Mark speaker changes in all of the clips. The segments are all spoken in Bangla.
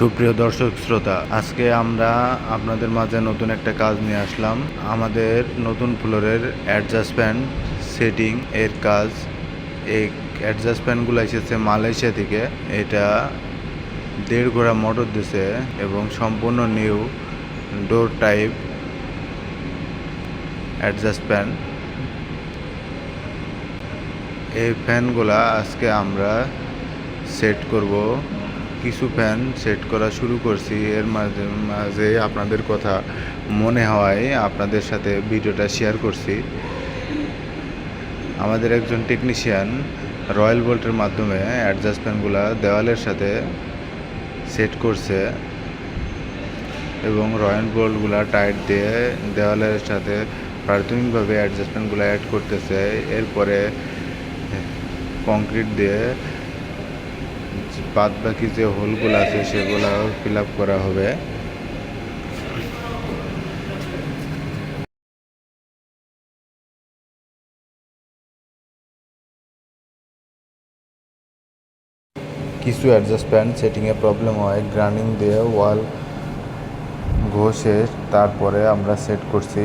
Speaker 1: সুপ্রিয় দর্শক শ্রোতা, আজকে আমরা আপনাদের মাঝে নতুন একটা কাজ নিয়ে আসলাম। আমাদের নতুন ফ্লোরের অ্যাডজাস্টমেন্ট সেটিং এর কাজ। এই অ্যাডজাস্টমেন্টগুলো এসেছে মালয়েশিয়া থেকে। এটা 1.5 ঘোড়া মোটর দিছে এবং সম্পূর্ণ নিউ ডোর টাইপ অ্যাডজাস্টমেন্ট। এই ফ্যানগুলা আজকে আমরা সেট করব। কিছু ফ্যান সেট করা শুরু করছি, এর মাঝে মাঝে আপনাদের কথা মনে হওয়ায় আপনাদের সাথে ভিডিওটা শেয়ার করছি। আমাদের একজন টেকনিশিয়ান রয়্যাল বোল্টের মাধ্যমে অ্যাডজাস্টমেন্টগুলা দেওয়ালের সাথে সেট করছে এবং রয়্যাল বোল্টগুলা টাইট দিয়ে দেওয়ালের সাথে প্রাথমিকভাবে অ্যাডজাস্টমেন্টগুলো অ্যাড করতেছে। এরপরে কংক্রিট দিয়ে বাদ বাকি যে হোলগুলো আছে সেগুলো ফিল আপ করা হবে। কিছু অ্যাডজাস্টমেন্ট সেটিংয়ে প্রবলেম হয়, গ্রাইন্ডিং দিয়ে ওয়াল ঘষে তারপরে আমরা সেট করছি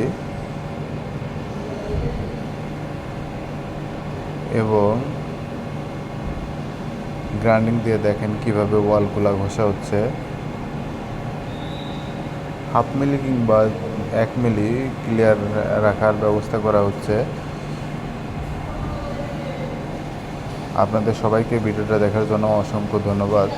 Speaker 1: এবং গ্রাইন্ডিং দিয়ে দেখেন কিভাবে ওয়ালগুলা ঘষা হচ্ছে। 1/2 মিলি কিংবা 1 মিলি ক্লিয়ার রাখার ব্যবস্থা করা হচ্ছে। আপনাদের সবাইকে ভিডিওটা দেখার জন্য অসংখ্য ধন্যবাদ।